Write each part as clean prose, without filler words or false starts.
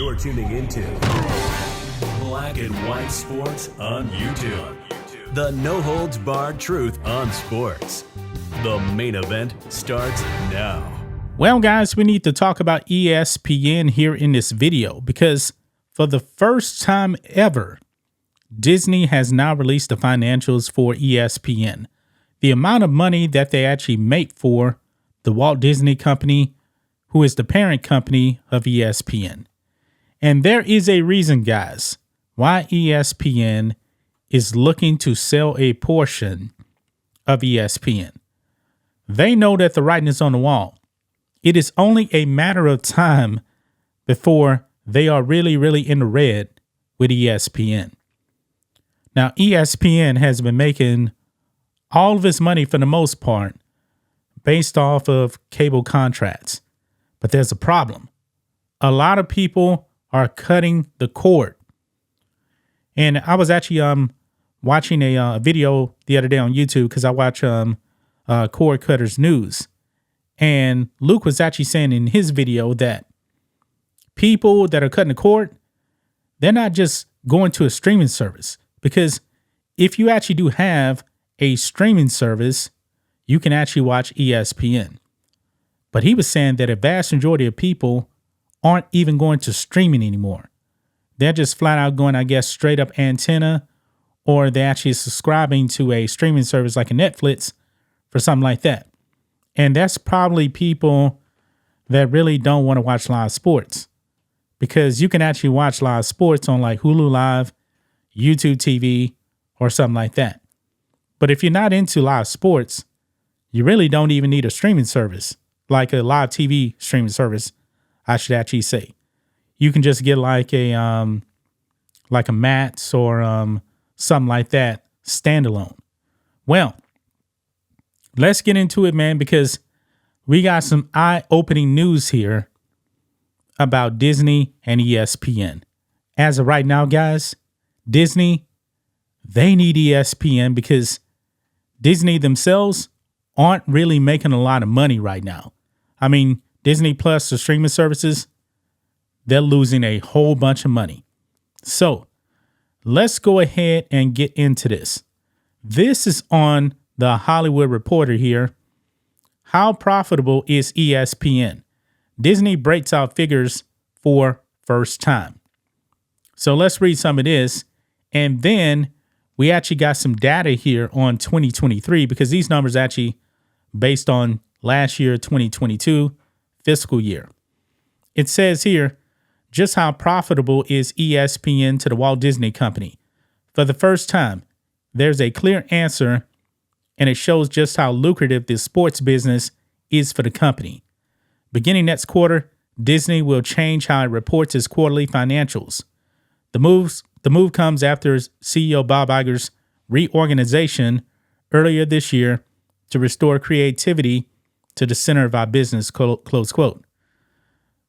You're tuning into Black and White Sports on YouTube. The no-holds-barred truth on sports. The main event starts now. Well, guys, we need to talk about ESPN here in this video because for the first time ever, Disney has now released the financials for ESPN. The amount of money that they actually make for the Walt Disney Company, who is the parent company of ESPN. And there is a reason, guys, why ESPN is looking to sell a portion of ESPN. They know that the writing is on the wall. It is only a matter of time before they are really in the red with ESPN. Now, ESPN has been making all of its money for the most part based off of cable contracts. But there's a problem. A lot of people are cutting the cord. And I was actually watching a video the other day on YouTube because I watch Cord Cutters News. And Luke was actually saying in his video that people that are cutting the cord, they're not just going to a streaming service. Because if you actually do have a streaming service, you can actually watch ESPN. But he was saying that a vast majority of people aren't even going to streaming anymore. They're just flat out going, I guess, straight up antenna, or they're actually subscribing to a streaming service like a Netflix for something like that. And that's probably people that really don't want to watch live sports, because you can actually watch live sports on like Hulu Live, YouTube TV, or something like that. But if you're not into live sports, you really don't even need a streaming service, like a live TV streaming service, I should actually say. You can just get like a Max or something like that, standalone. Well, let's get into it, man, because we got some eye-opening news here about Disney and ESPN. As of right now, guys, Disney, they need ESPN because Disney themselves aren't really making a lot of money right now. I mean, Disney Plus, the streaming services, they're losing a whole bunch of money. So let's go ahead and get into this. This is on the Hollywood Reporter here. How profitable is ESPN? Disney breaks out figures for first time. So let's read some of this. And then we actually got some data here on 2023 because these numbers actually based on last year, 2022 fiscal year. It says here, just how profitable is ESPN to the Walt Disney Company? For the first time, there's a clear answer, and it shows just how lucrative this sports business is for the company. Beginning next quarter, Disney will change how it reports its quarterly financials. The move comes after CEO Bob Iger's reorganization earlier this year to restore creativity to the center of our business, close quote.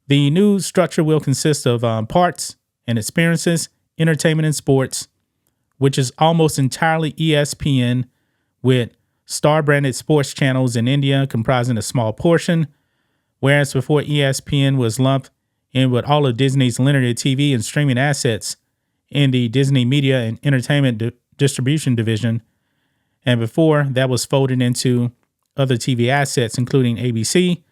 The new structure will consist of parts and experiences, entertainment and sports, which is almost entirely ESPN, with star-branded sports channels in India comprising a small portion, whereas before ESPN was lumped in with all of Disney's linear TV and streaming assets in the Disney Media and Entertainment Distribution Division, and before that was folded into other TV assets, including ABC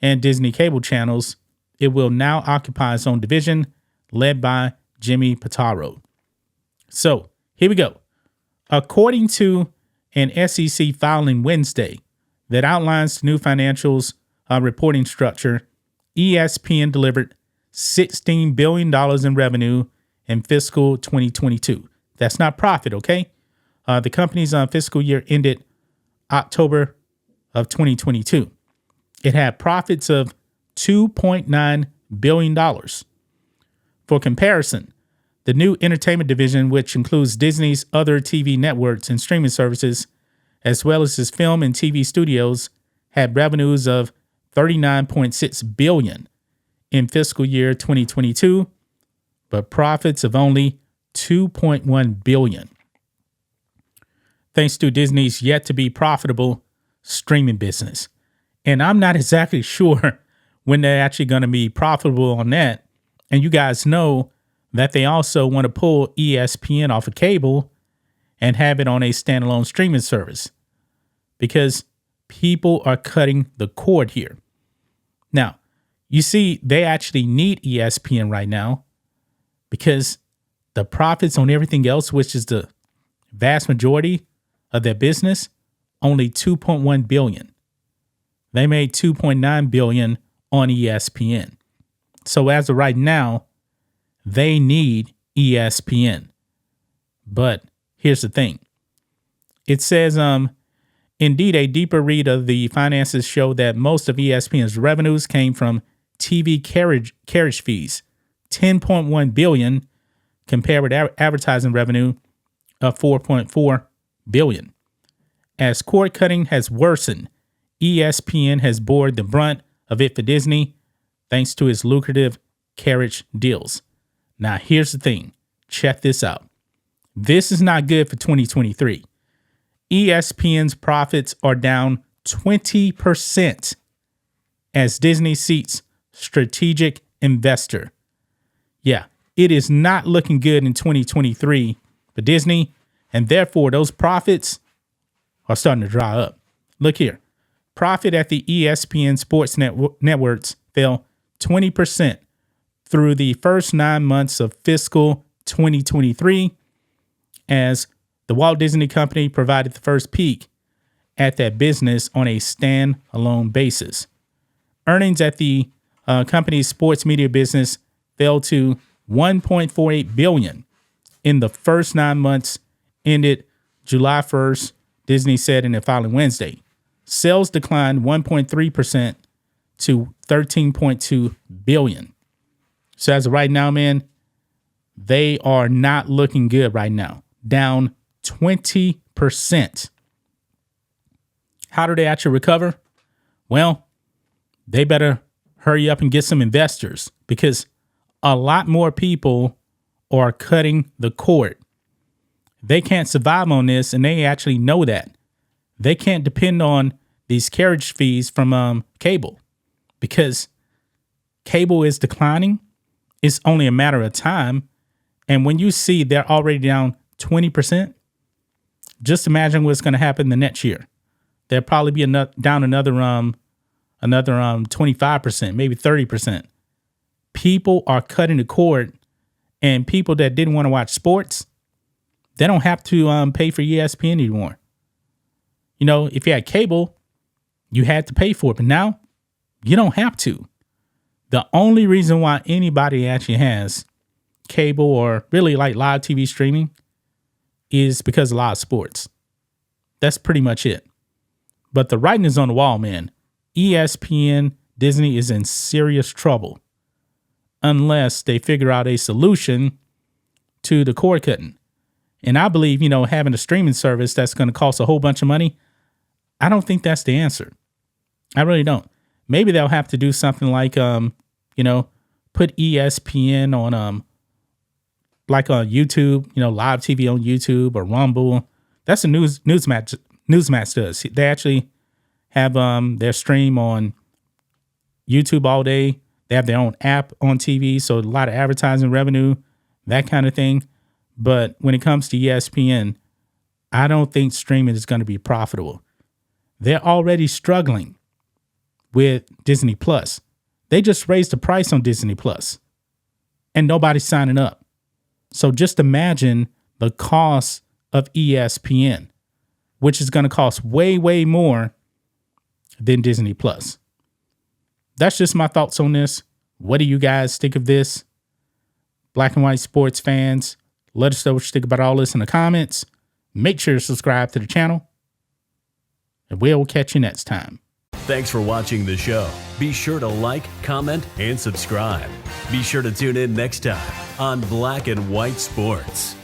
and Disney cable channels. It will now occupy its own division, led by Jimmy Pitaro. So here we go. According to an SEC filing Wednesday that outlines the new financials reporting structure, ESPN delivered $16 billion in revenue in fiscal 2022. That's not profit, okay? The company's fiscal year ended October of 2022. It had profits of $2.9 billion. For comparison, the new entertainment division, which includes Disney's other TV networks and streaming services, as well as its film and TV studios, had revenues of $39.6 billion in fiscal year 2022, but profits of only $2.1 billion. Thanks to Disney's yet to be profitable streaming business. And I'm not exactly sure when they're actually going to be profitable on that. And you guys know that they also want to pull ESPN off of cable and have it on a standalone streaming service because people are cutting the cord here. Now, you see, they actually need ESPN right now because the profits on everything else, which is the vast majority of their business, only $2.1 billion. They made $2.9 billion on ESPN. So as of right now, they need ESPN. But here's the thing. It says, indeed, a deeper read of the finances show that most of ESPN's revenues came from TV carriage fees, $10.1 billion, compared with advertising revenue of $4.4 billion. As cord cutting has worsened, ESPN has borne the brunt of it for Disney, thanks to its lucrative carriage deals. Now, here's the thing. Check this out. This is not good for 2023. ESPN's profits are down 20% as Disney seeks strategic investor. Yeah, it is not looking good in 2023 for Disney, and therefore those profits are starting to dry up. Look here. Profit at the ESPN sports networks fell 20% through the first 9 months of fiscal 2023 as the Walt Disney Company provided the first peek at that business on a standalone basis. Earnings at the company's sports media business fell to $1.48 billion in the first 9 months ended July 1st, Disney said in the following Wednesday. Sales declined 1.3% to $13.2 billion. So as of right now, man, they are not looking good right now. Down 20%. How do they actually recover? Well, they better hurry up and get some investors because a lot more people are cutting the cord. They can't survive on this, and they actually know that. They can't depend on these carriage fees from cable because cable is declining. It's only a matter of time. And when you see they're already down 20%, just imagine what's going to happen the next year. They'll probably be down another 25%, maybe 30%. People are cutting the cord, and people that didn't want to watch sports, they don't have to pay for ESPN anymore. You know, if you had cable, you had to pay for it, but now you don't have to. The only reason why anybody actually has cable or really like live TV streaming is because of live sports. That's pretty much it. But the writing is on the wall, man. ESPN, Disney is in serious trouble unless they figure out a solution to the cord cutting. And I believe, you know, having a streaming service that's going to cost a whole bunch of money, I don't think that's the answer. I really don't. Maybe they'll have to do something like, put ESPN on, like on YouTube, live TV on YouTube or Rumble. That's a Newsmatch does. They actually have their stream on YouTube all day. They have their own app on TV, so a lot of advertising revenue, that kind of thing. But when it comes to ESPN, I don't think streaming is going to be profitable. They're already struggling with Disney Plus. They just raised the price on Disney Plus, and nobody's signing up. So just imagine the cost of ESPN, which is going to cost way, way more than Disney Plus. That's just my thoughts on this. What do you guys think of this? Black and white sports fans, let us know what you think about all this in the comments. Make sure to subscribe to the channel, and we'll catch you next time. Thanks for watching the show. Be sure to like, comment, and subscribe. Be sure to tune in next time on Black and White Sports.